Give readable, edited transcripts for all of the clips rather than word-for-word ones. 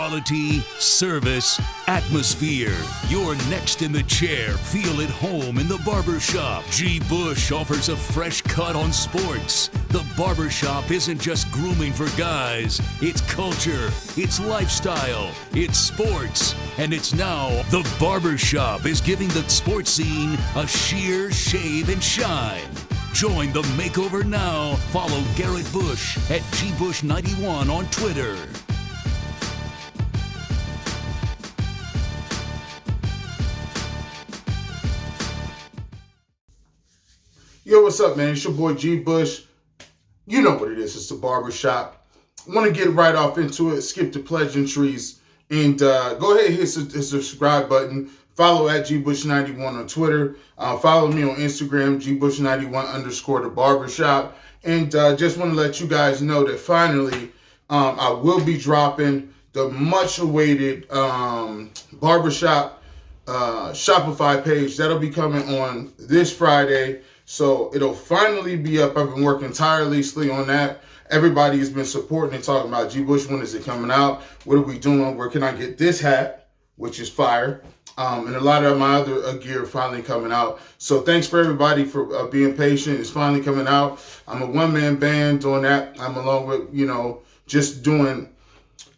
Quality, service, atmosphere. You're next in the chair. Feel at home in the Barbershop. Gbush offers a fresh cut on sports. The Barbershop isn't just grooming for guys. It's culture, it's lifestyle, it's sports. And it's now the Barbershop is giving the sports scene a sheer shave and shine. Join the makeover now. Follow Garrett Bush at Gbush91 on Twitter. Yo, what's up, man? It's your boy G Bush. You know what it is. It's the Barbershop. I want to get right off into it, skip the pleasantries, and go ahead and hit the subscribe button. Follow at Gbush91 on Twitter. Follow me on Instagram, Gbush91_ the Barbershop. And just want to let you guys know that finally I will be dropping the much-awaited Barbershop Shopify page. That'll be coming on this Friday. So it'll finally be up. I've been working tirelessly on that. Everybody has been supporting and talking about Gbush. When is it coming out? What are we doing? Where can I get this hat, which is fire? And a lot of my other gear finally coming out. So thanks for everybody for being patient. It's finally coming out. I'm a one-man band doing that. I'm along with, just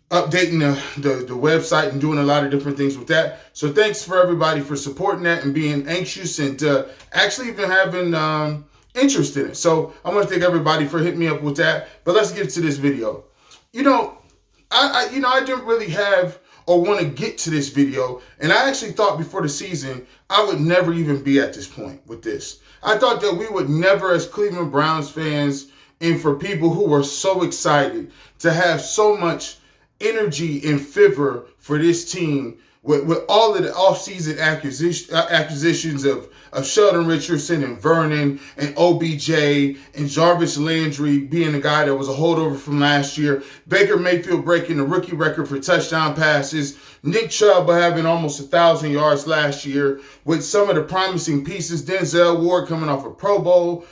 updating the website and doing a lot of different things with that. So thanks for everybody for supporting that and being anxious and actually even having interest in it. So I want to thank everybody for hitting me up with that. But let's get to this video. I didn't really have or want to get to this video. And I actually thought before the season, I would never even be at this point with this. I thought that we would never, as Cleveland Browns fans, and for people who were so excited to have so much energy and fervor for this team with all of the offseason acquisitions of Sheldon Richardson and Vernon and OBJ and Jarvis Landry being the guy that was a holdover from last year, Baker Mayfield breaking the rookie record for touchdown passes, Nick Chubb having almost 1,000 yards last year with some of the promising pieces, Denzel Ward coming off a Pro Bowl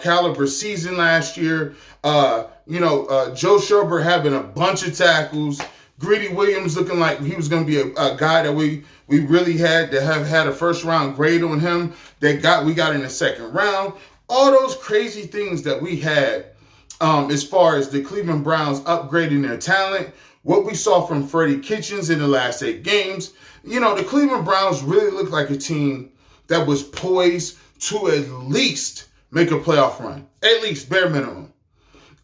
caliber season last year, Joe Schobert having a bunch of tackles, Greedy Williams looking like he was going to be a guy that we really had to have had a first-round grade on him we got in the second round. All those crazy things that we had as far as the Cleveland Browns upgrading their talent, what we saw from Freddie Kitchens in the last 8 games. The Cleveland Browns really looked like a team that was poised to at least make a playoff run, at least bare minimum.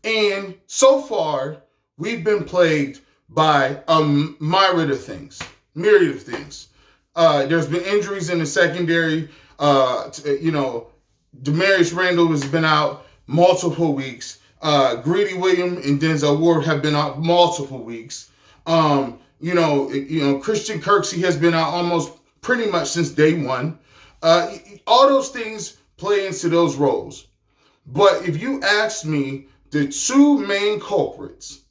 And so far, we've been plagued by a myriad of things. There's been injuries in the secondary. Demarius Randall has been out multiple weeks. Greedy Williams and Denzel Ward have been out multiple weeks. Christian Kirksey has been out almost pretty much since day one. All those things play into those roles. But if you ask me, the 2 main culprits,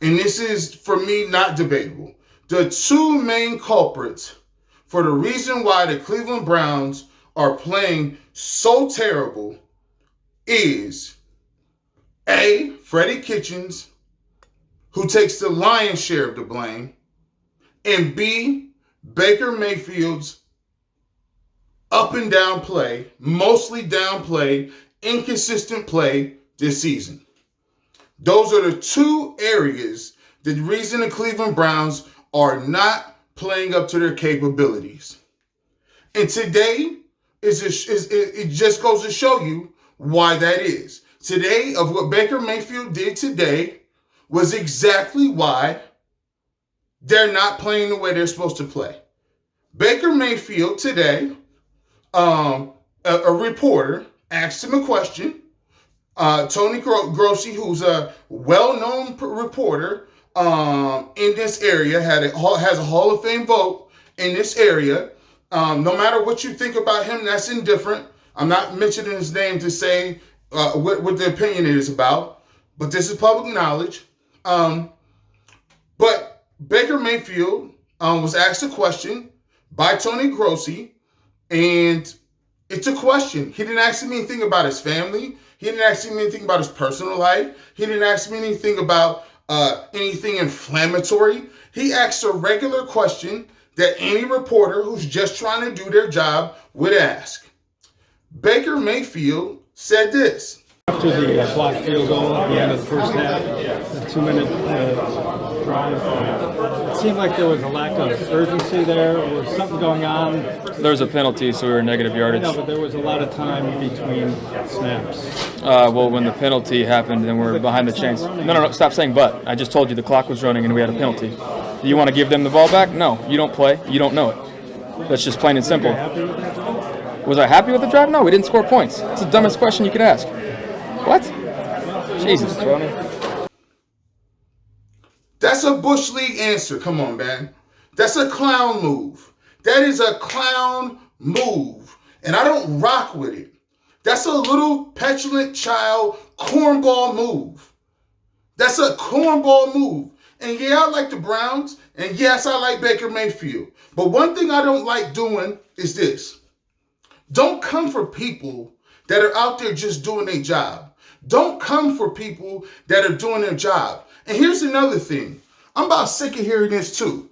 and this is, for me, not debatable, the 2 main culprits for the reason why the Cleveland Browns are playing so terrible is A, Freddie Kitchens, who takes the lion's share of the blame, and B, Baker Mayfield's up and down play, mostly down play, inconsistent play this season. Those are the 2 areas, the reason the Cleveland Browns are not playing up to their capabilities. And today, it just goes to show you why that is. Today, of what Baker Mayfield did today was exactly why they're not playing the way they're supposed to play. Baker Mayfield today, a reporter asked him a question. Toni Grossi, who's a well-known reporter in this area, has a Hall of Fame vote in this area. No matter what you think about him, that's indifferent. I'm not mentioning his name to say what the opinion is about, but this is public knowledge. But Baker Mayfield was asked a question by Toni Grossi, and it's a question. He didn't ask me anything about his family. He didn't ask me anything about his personal life. He didn't ask me anything about anything inflammatory. He asked a regular question that any reporter who's just trying to do their job would ask. Baker Mayfield said this. After the blocked field goal at the end of the first half, the 2-minute drive, it seemed like there was a lack of urgency there. Or was something going on? There was a penalty, so we were negative yardage. No, but there was a lot of time between snaps. Well, when the penalty happened, then we're behind the chains. No, stop saying but. I just told you the clock was running and we had a penalty. You want to give them the ball back? No, you don't play. You don't know it. That's just plain and simple. Was I happy with the drive? No, we didn't score points. It's the dumbest question you could ask. What? Jesus, Toni. That's a Bush League answer. Come on, man. That's a clown move. That is a clown move. And I don't rock with it. That's a little petulant child cornball move. That's a cornball move. And yeah, I like the Browns. And yes, I like Baker Mayfield. But one thing I don't like doing is this. Don't come for people that are out there just doing their job. Don't come for people that are doing their job. And here's another thing. I'm about sick of hearing this too.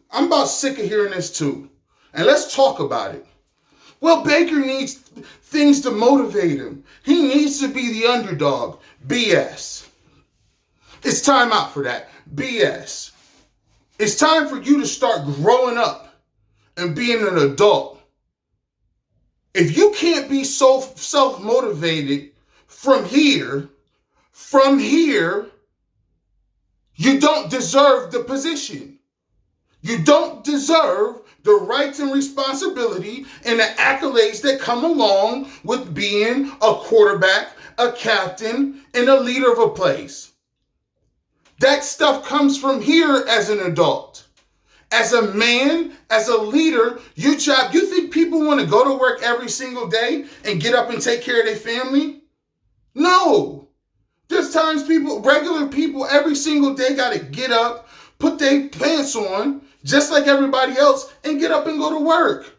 And let's talk about it. Well, Baker needs things to motivate him. He needs to be the underdog. BS. It's time out for that. BS. It's time for you to start growing up and being an adult. If you can't be so self-motivated from here, you don't deserve the position. You don't deserve the rights and responsibility and the accolades that come along with being a quarterback, a captain, and a leader of a place. That stuff comes from here as an adult. As a man, as a leader, your job, you think people want to go to work every single day and get up and take care of their family? No. There's times regular people every single day got to get up, put their pants on, just like everybody else, and get up and go to work.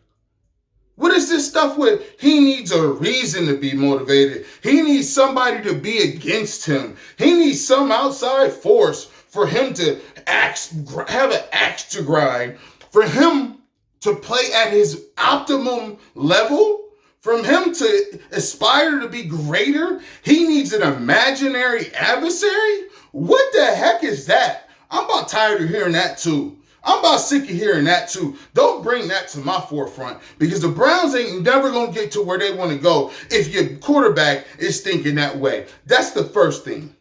What is this stuff with he needs a reason to be motivated? He needs somebody to be against him. He needs some outside force for him to have an axe to grind, for him to play at his optimum level, for him to aspire to be greater. He needs an imaginary adversary? What the heck is that? I'm about tired of hearing that too. I'm about sick of hearing that too. Don't bring that to my forefront, because the Browns ain't never going to get to where they want to go if your quarterback is thinking that way. That's the first thing.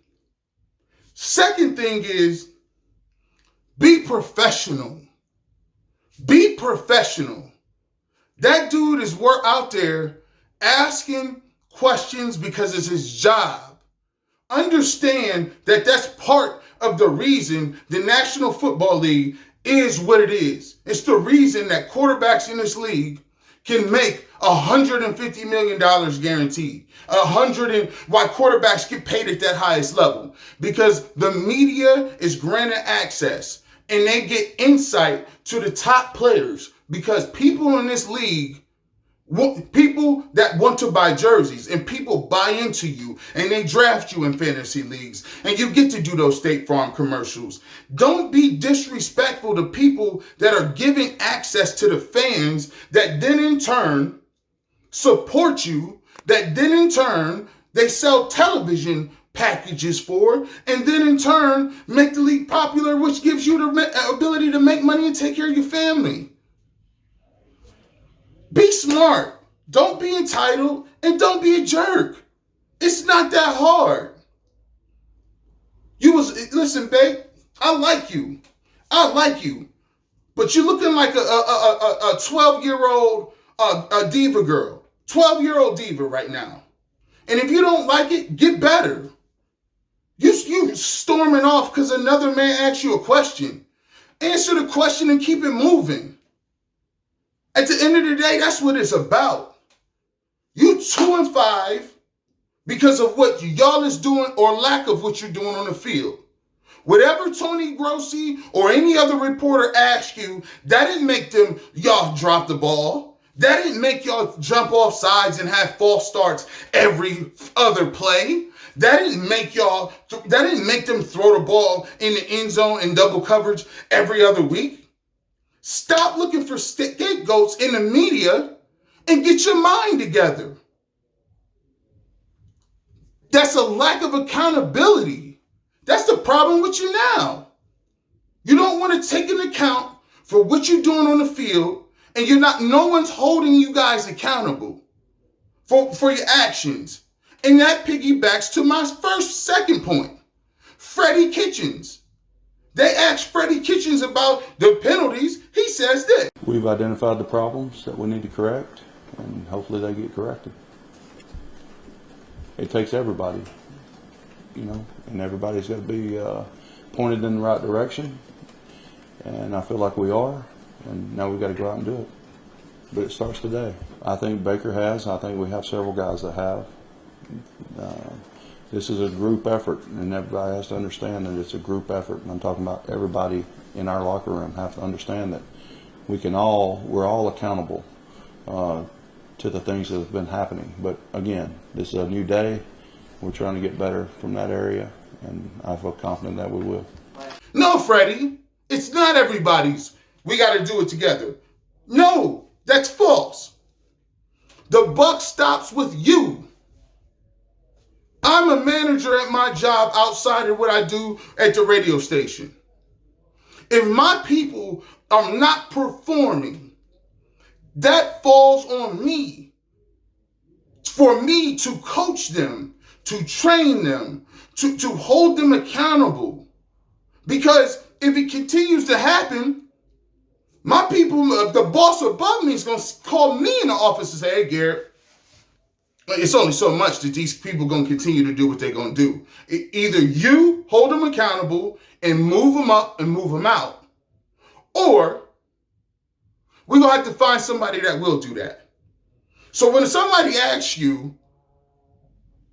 Second thing is, be professional. Be professional. That dude is out there asking questions because it's his job. Understand that that's part of the reason the National Football League is what it is. It's the reason that quarterbacks in this league can make $150 million guaranteed. Why quarterbacks get paid at that highest level. Because the media is granted access and they get insight to the top players, because people in this league, people that want to buy jerseys, and people buy into you and they draft you in fantasy leagues and you get to do those State Farm commercials. Don't be disrespectful to people that are giving access to the fans that then in turn support you, that then in turn they sell television packages for, and then in turn make the league popular, which gives you the ability to make money and take care of your family. Be smart. Don't be entitled, and don't be a jerk. It's not that hard. Listen, babe, I like you, but you're looking like a 12-year-old diva girl, 12-year-old diva right now. And if you don't like it, get better. You storming off because another man asked you a question. Answer the question and keep it moving. At the end of the day, that's what it's about. You 2-5 because of what y'all is doing or lack of what you're doing on the field. Whatever Toni, Grossi, or any other reporter asks you, that didn't make y'all drop the ball. That didn't make y'all jump off sides and have false starts every other play. That didn't make them throw the ball in the end zone in double coverage every other week. Stop looking for scapegoats in the media and get your mind together. That's a lack of accountability. That's the problem with you now. You don't want to take an account for what you're doing on the field, and no one's holding you guys accountable for your actions. And that piggybacks to my second point. Freddie Kitchens. They asked Freddie Kitchens about the penalties. He says this. We've identified the problems that we need to correct, and hopefully they get corrected. It takes everybody, and everybody's got to be pointed in the right direction. And I feel like we are, and now we've got to go out and do it. But it starts today. I think Baker has. I think we have several guys that have. This is a group effort, and everybody has to understand that it's a group effort. And I'm talking about everybody in our locker room have to understand that we're all accountable to the things that have been happening. But again, this is a new day. We're trying to get better from that area, and I feel confident that we will. No, Freddie, it's not everybody's. We got to do it together. No, that's false. The buck stops with you. I'm a manager at my job outside of what I do at the radio station. If my people are not performing, that falls on me. For me to coach them, to train them, to hold them accountable. Because if it continues to happen, my people, the boss above me is going to call me in the office and say, hey, Garrett, it's only so much that these people going to continue to do what they're going to do. Either you hold them accountable and move them up and move them out, or we're going to have to find somebody that will do that. So when somebody asks you,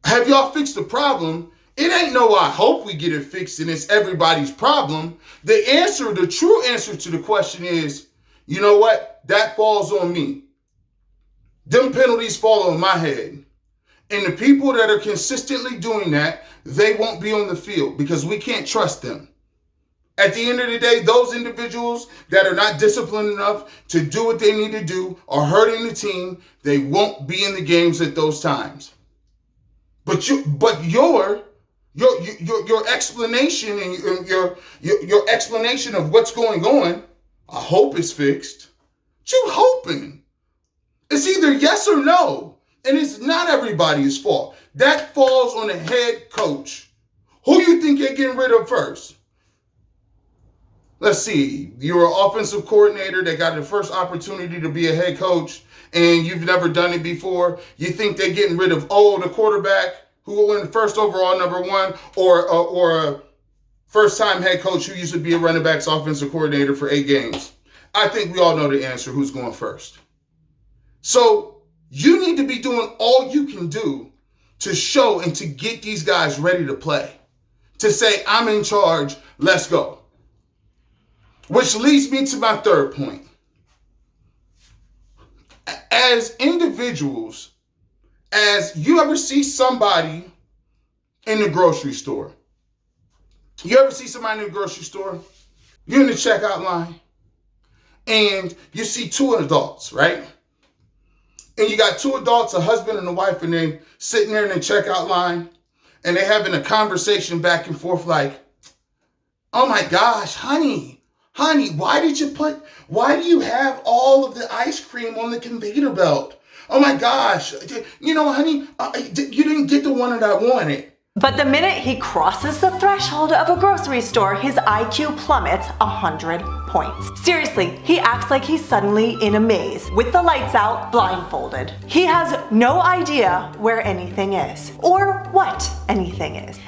have y'all fixed the problem? It ain't no, I hope we get it fixed and it's everybody's problem. The true answer to the question is, you know what? That falls on me. Them penalties fall on my head. And the people that are consistently doing that, they won't be on the field because we can't trust them. At the end of the day, those individuals that are not disciplined enough to do what they need to do are hurting the team. They won't be in the games at those times. But your explanation and your explanation of what's going on, I hope it's fixed. What you hoping? It's either yes or no. And it's not everybody's fault. That falls on the head coach. Who you think you're getting rid of first? Let's see. You're an offensive coordinator that got the first opportunity to be a head coach, and you've never done it before. You think they're getting rid of, the quarterback who went first overall, number one, or a first-time head coach who used to be a running backs offensive coordinator for 8 games. I think we all know the answer, who's going first. So you need to be doing all you can do to show and to get these guys ready to play. To say, I'm in charge, let's go. Which leads me to my third point. As individuals, as you ever see somebody in the grocery store, you ever see somebody in the grocery store, you're in the checkout line, and you see 2 adults, right? And you got 2 adults, a husband and a wife, and they sitting there in the checkout line, and they're having a conversation back and forth like, oh my gosh, honey, why do you have all of the ice cream on the conveyor belt? Oh my gosh, honey, you didn't get the one that I wanted. But the minute he crosses the threshold of a grocery store, his IQ plummets 100 points. Seriously, he acts like he's suddenly in a maze, with the lights out, blindfolded. He has no idea where anything is, or what anything is.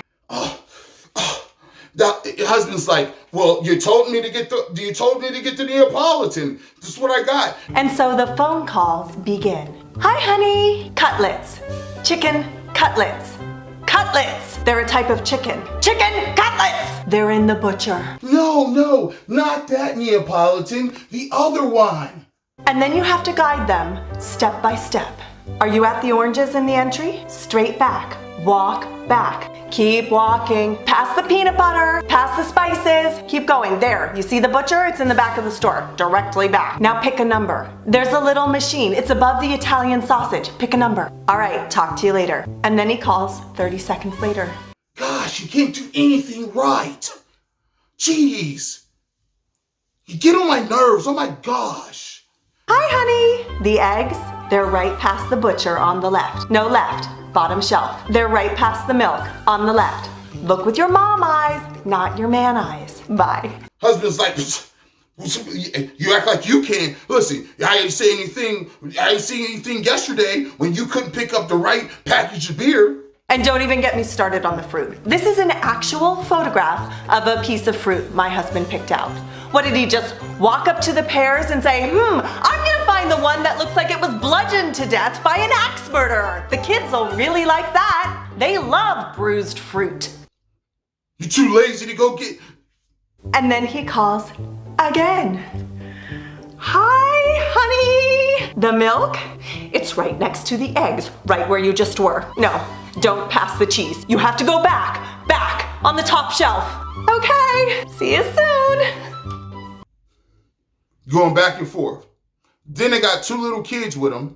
The husband's like, well, you told me to get the Neapolitan. This is what I got. And so the phone calls begin. Hi, honey. Cutlets. Chicken cutlets. Cutlets. They're a type of chicken. Chicken cutlets. They're in the butcher. No, not that Neapolitan. The other one. And then you have to guide them step by step. Are you at the oranges in the entry? Straight back. walk back. Keep walking, past the peanut butter, past the spices, keep going. There, you see the butcher? It's in the back of the store, directly back. Now pick a number. There's a little machine, it's above the Italian sausage. Pick a number. All right, talk to you later. And then he calls 30 seconds later. Gosh, you can't do anything right. Jeez. You get on my nerves, oh my gosh. Hi, honey. The eggs, they're right past the butcher on the left. No, left. Bottom shelf. They're right past the milk on the left. Look with your mom eyes, not your man eyes. Bye. Husband's like, you act like you can. Listen, I ain't say anything. I ain't seen anything yesterday when you couldn't pick up the right package of beer. And don't even get me started on the fruit. This is an actual photograph of a piece of fruit my husband picked out. What, did he just walk up to the pears and say, I'm gonna find the one that looks like it was bludgeoned to death by an axe murderer? The kids will really like that. They love bruised fruit. You too lazy to go get... And then he calls again. Hi, honey. The milk? It's right next to the eggs, right where you just were. No, don't pass the cheese. You have to go back, on the top shelf. Okay, see you soon. Going back and forth. Then they got 2 little kids with them.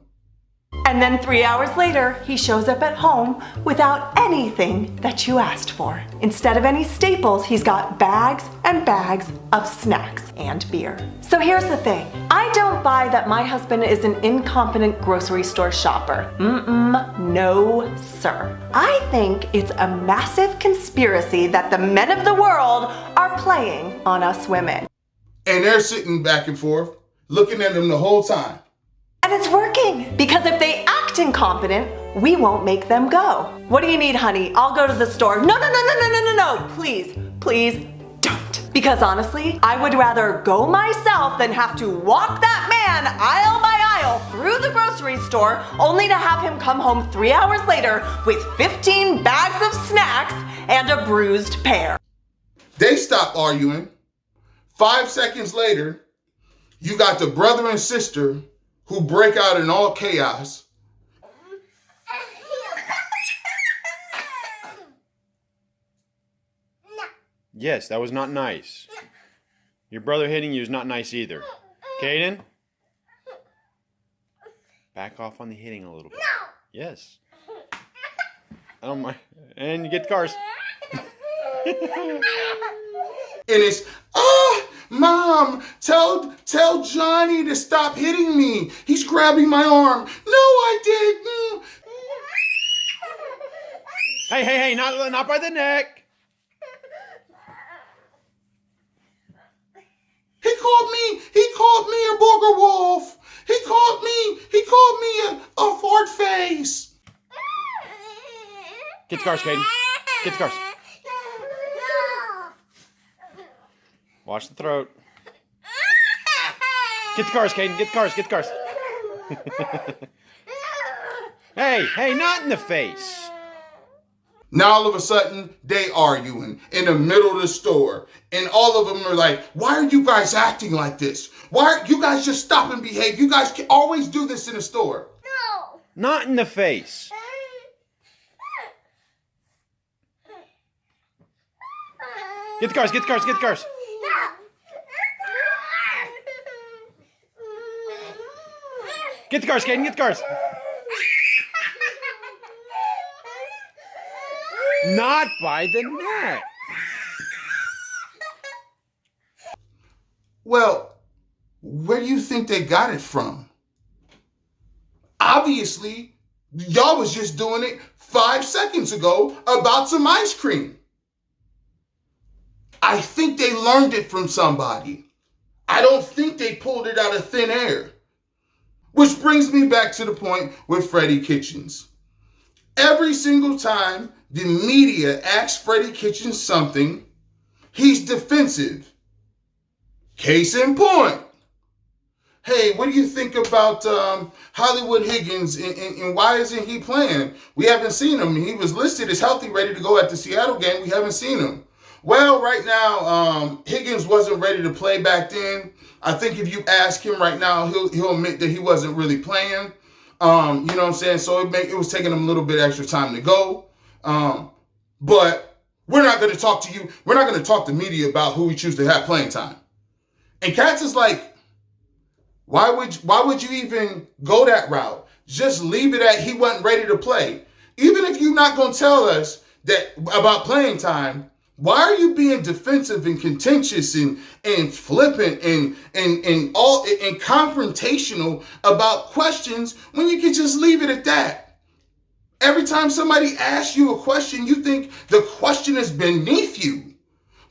And then 3 hours later, he shows up at home without anything that you asked for. Instead of any staples, he's got bags and bags of snacks and beer. So here's the thing. I don't buy that my husband is an incompetent grocery store shopper. No, sir. I think it's a massive conspiracy that the men of the world are playing on us women. And they're sitting back and forth, looking at them the whole time. And it's working, because if they act incompetent, we won't make them go. What do you need, honey? I'll go to the store. No. Please don't. Because honestly, I would rather go myself than have to walk that man aisle by aisle through the grocery store, only to have him come home 3 hours later with 15 bags of snacks and a bruised pear. They stop arguing. 5 seconds later, you got the brother and sister who break out in all chaos. Yes, that was not nice. Your brother hitting you is not nice either. Caden? Back off on the hitting a little bit. No. Yes. I don't mind. And you get the cars. And it's, Mom, tell Johnny to stop hitting me. He's grabbing my arm. No, I didn't. Hey, not by the neck. He called me a booger wolf. He called me a fart face. Get the cars, Caden. Get the cars. Watch the throat. Get the cars, Caden. Get the cars. Hey, not in the face. Now all of a sudden, they arguing in the middle of the store. And all of them are like, why are you guys acting like this? Why aren't you guys just stop and behave? You guys can always do this in the store. No. Not in the face. Get the cars. Get the cars, Caden. Get the cars. Not by the neck. Well, where do you think they got it from? Obviously, y'all was just doing it 5 seconds ago about some ice cream. I think they learned it from somebody. I don't think they pulled it out of thin air. Which brings me back to the point with Freddie Kitchens. Every single time the media asks Freddie Kitchens something, he's defensive. Case in point. Hey, what do you think about Hollywood Higgins and why isn't he playing? We haven't seen him. He was listed as healthy, ready to go at the Seattle game. We haven't seen him. Well, right now, Higgins wasn't ready to play back then. I think if you ask him right now, he'll admit that he wasn't really playing. You know what I'm saying? So it was taking him a little bit extra time to go. But we're not going to talk to you. We're not going to talk to media about who we choose to have playing time. And Katz is like, why would you even go that route? Just leave it at he wasn't ready to play. Even if you're not going to tell us that about playing time, why are you being defensive and contentious and flippant and confrontational about questions when you can just leave it at that? Every time somebody asks you a question, you think the question is beneath you.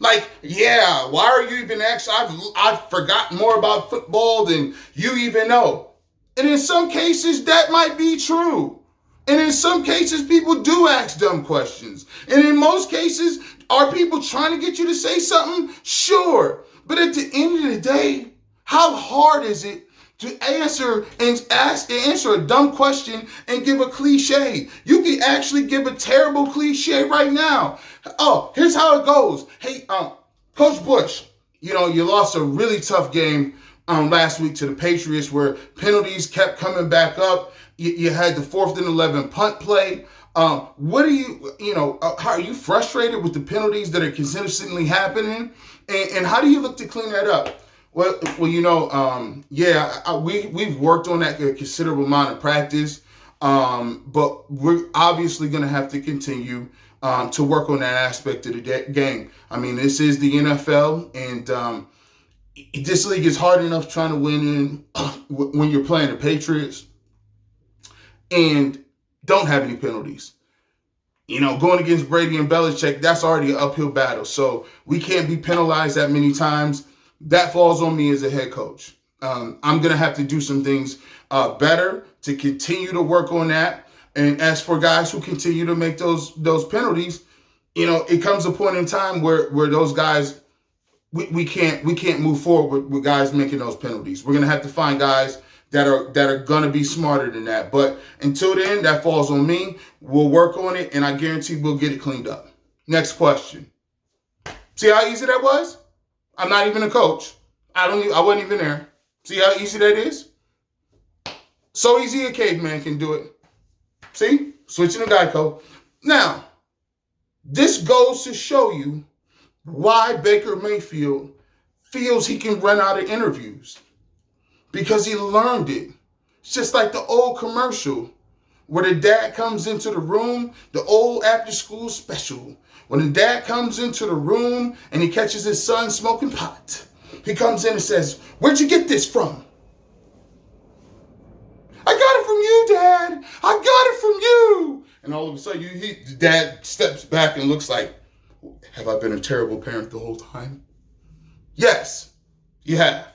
Like, yeah, why are you even asking? I've forgotten more about football than you even know. And in some cases, that might be true. And in some cases, people do ask dumb questions. And in most cases, are people trying to get you to say something? Sure. But at the end of the day, how hard is it to answer a dumb question and give a cliche? You can actually give a terrible cliche right now. Oh, here's how it goes. Hey, Coach Gbush, you lost a really tough game last week to the Patriots where penalties kept coming back up. You had the 4th and 11 punt play. What are how are you frustrated with the penalties that are consistently happening? And how do you look to clean that up? Well, we've worked on that a considerable amount of practice, but we're obviously going to have to continue to work on that aspect of the game. I mean, this is the NFL, and this league is hard enough trying to win when you're playing the Patriots and don't have any penalties. Going against Brady and Belichick, that's already an uphill battle. So we can't be penalized that many times. That falls on me as a head coach. I'm going to have to do some things better to continue to work on that. And as for guys who continue to make those penalties, it comes a point in time where those guys, we can't move forward with guys making those penalties. We're going to have to find guys that are going to be smarter than that. But until then, that falls on me. We'll work on it, and I guarantee we'll get it cleaned up. Next question. See how easy that was? I'm not even a coach. I wasn't even there. See how easy that is? So easy a caveman can do it. See? Switching to Geico. Now, this goes to show you why Baker Mayfield feels he can run out of interviews. Because he learned it. It's just like the old commercial where the dad comes into the room, the old after-school special. When the dad comes into the room and he catches his son smoking pot, he comes in and says, "Where'd you get this from?" "I got it from you, Dad. I got it from you." And all of a sudden, the dad steps back and looks like, "Have I been a terrible parent the whole time?" Yes, you have.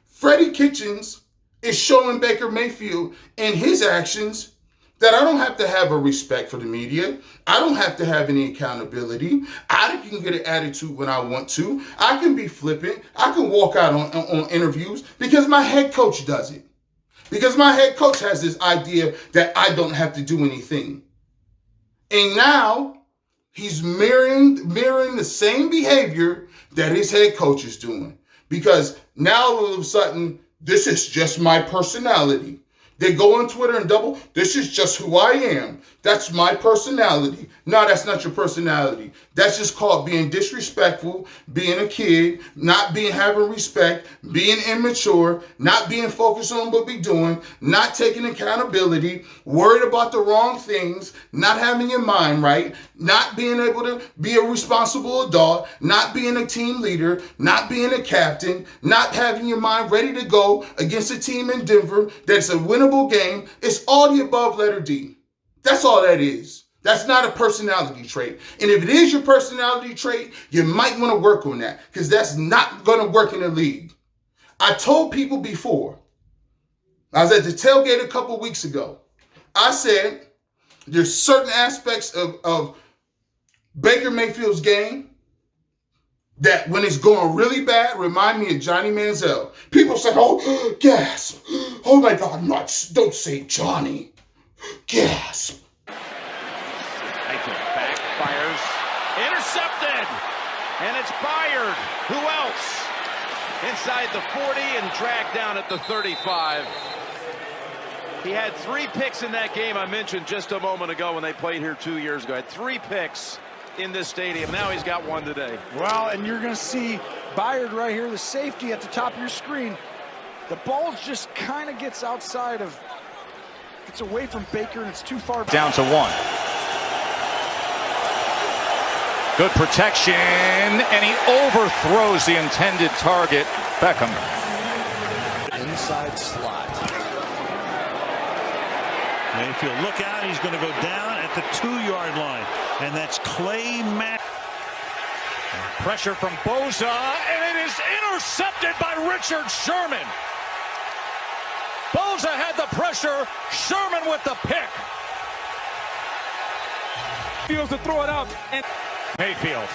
Freddie Kitchens is showing Baker Mayfield in his actions that I don't have to have a respect for the media. I don't have to have any accountability. I can get an attitude when I want to. I can be flippant. I can walk out on interviews because my head coach does it. Because my head coach has this idea that I don't have to do anything. And now he's mirroring the same behavior that his head coach is doing. Because now all of a sudden, this is just my personality. They go on Twitter and this is just who I am. That's my personality. No, that's not your personality. That's just called being disrespectful, being a kid, not having respect, being immature, not being focused on what we're doing, not taking accountability, worried about the wrong things, not having your mind right, not being able to be a responsible adult, not being a team leader, not being a captain, not having your mind ready to go against a team in Denver that's a winnable game. It's all the above, letter D. That's all that is. That's not a personality trait. And if it is your personality trait, you might want to work on that because that's not going to work in the league. I told people before, I was at the tailgate a couple weeks ago. I said there's certain aspects of Baker Mayfield's game that when it's going really bad, remind me of Johnny Manziel. People say, "Oh, gasp. Oh my God, don't say Johnny. Gasp." Backfires. Intercepted. And it's Byard. Who else? Inside the 40 and dragged down at the 35. He had 3 picks in that game I mentioned just a moment ago when they played here 2 years ago. Had 3 picks in this stadium. Now he's got 1 today. Well, and you're going to see Byard right here, the safety at the top of your screen. The ball just kind of gets outside of, it's away from Baker and it's too far. Down to 1. Good protection, and he overthrows the intended target. Beckham. Inside slot. Mayfield, look out, he's going to go down at the 2-yard line. And that's Clay Mack. Pressure from Bosa, and it is intercepted by Richard Sherman. Bosa had the pressure, Sherman with the pick. Fields to throw it out, and Mayfield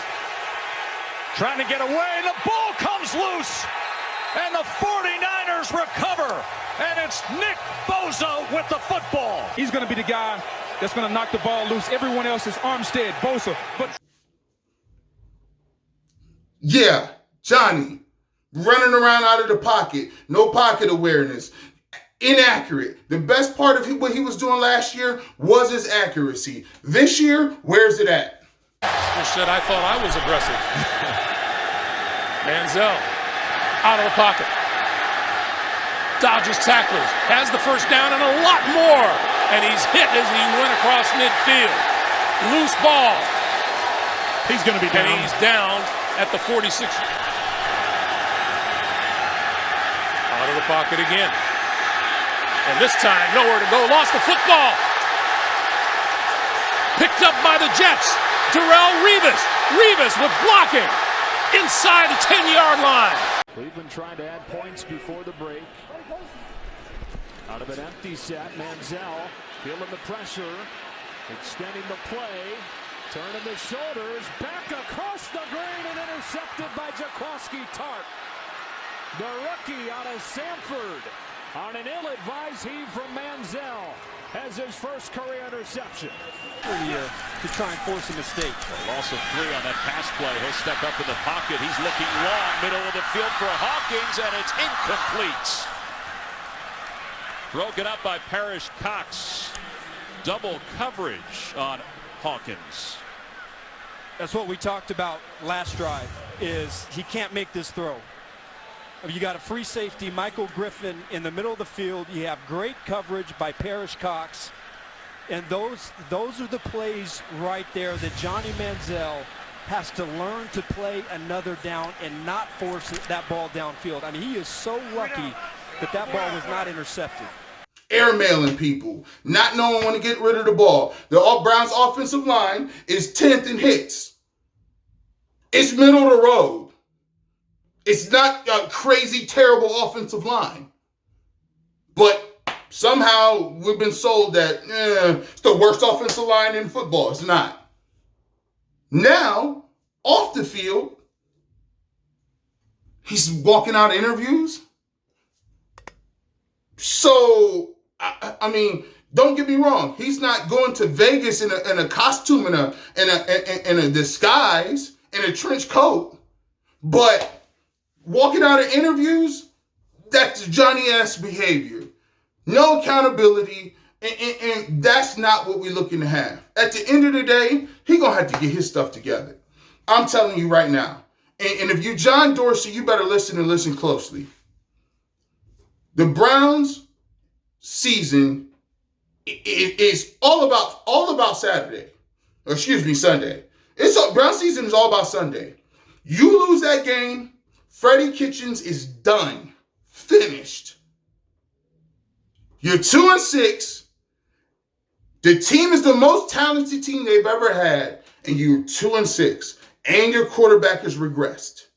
trying to get away, the ball comes loose, and the 49ers recover, and it's Nick Bosa with the football. he's going to be the guy that's going to knock the ball loose. Everyone else is Armstead, Bosa, but Yeah, Johnny, running around out of the pocket, no pocket awareness, inaccurate. The best part of what he was doing last year was his accuracy. This year, where's it at? Said I thought I was aggressive. Manziel out of the pocket. Dodges tacklers. Has the first down and a lot more. And he's hit as he went across midfield. Loose ball. He's going to be down. And he's down at the 46. Out of the pocket again. And this time, nowhere to go. Lost the football. Picked up by the Jets. Darrelle Revis with blocking inside the 10-yard line. Cleveland trying to add points before the break. Out of an empty set, Manziel feeling the pressure, extending the play, turning the shoulders, back across the grain and intercepted by Jaquiski Tartt. The rookie out of Sanford on an ill-advised heave from Manziel has his first career interception. to try and force a mistake. Loss of 3 on that pass play. He'll step up in the pocket. He's looking long, middle of the field for Hawkins, and it's incomplete. Broken up by Parrish Cox. Double coverage on Hawkins. That's what we talked about last drive, is he can't make this throw. You got a free safety, Michael Griffin, in the middle of the field. You have great coverage by Parrish Cox. And those are the plays right there that Johnny Manziel has to learn to play another down and not force that ball downfield. I mean, he is so lucky that that ball was not intercepted. Airmailing people, not knowing when to get rid of the ball. The Browns offensive line is 10th in hits. It's middle of the road. It's not a crazy, terrible offensive line. But somehow we've been sold that it's the worst offensive line in football. It's not. Now, off the field, he's walking out of interviews. So, I mean, don't get me wrong. He's not going to Vegas in a costume, in a disguise, in a trench coat. But walking out of interviews, that's Johnny-ass behavior. No accountability, and that's not what we're looking to have. At the end of the day, he's going to have to get his stuff together. I'm telling you right now. And if you're John Dorsey, you better listen and listen closely. The Browns season is all about Saturday. Or excuse me, Sunday. Brown season is all about Sunday. You lose that game, Freddie Kitchens is done. Finished. You're 2-6. The team is the most talented team they've ever had, and you're 2-6. And your quarterback has regressed.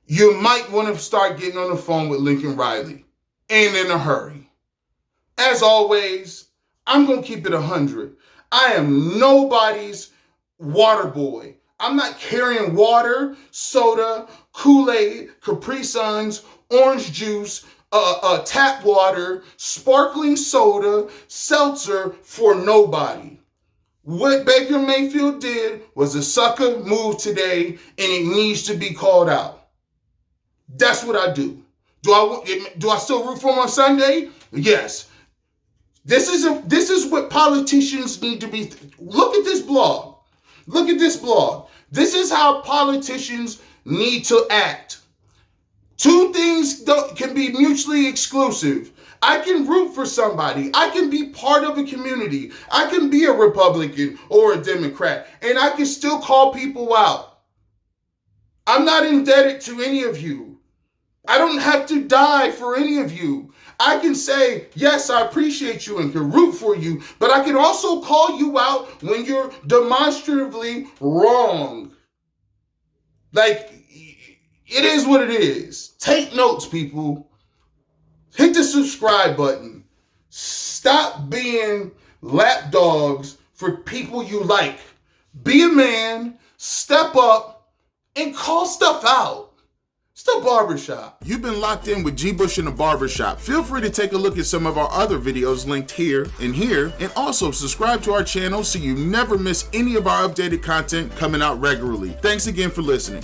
You might want to start getting on the phone with Lincoln Riley. Ain't in a hurry. As always, I'm going to keep it 100. I am nobody's water boy. I'm not carrying water, soda, Kool-Aid, Capri Suns, orange juice, tap water, sparkling soda, seltzer for nobody. What Baker Mayfield did was a sucker move today, and it needs to be called out. That's what I do. Do I still root for him on Sunday? Yes. This is what politicians need to be. Look at this blog. Look at this blog. This is how politicians need to act. Two things can be mutually exclusive. I can root for somebody. I can be part of a community. I can be a Republican or a Democrat, and I can still call people out. I'm not indebted to any of you. I don't have to die for any of you. I can say, yes, I appreciate you and can root for you, but I can also call you out when you're demonstratively wrong. Like, it is what it is. Take notes, people. Hit the subscribe button. Stop being lapdogs for people you like. Be a man, step up, and call stuff out. It's the Barbershop. You've been locked in with Gbush in the Barbershop. Feel free to take a look at some of our other videos linked here, and also subscribe to our channel so you never miss any of our updated content coming out regularly. Thanks again for listening.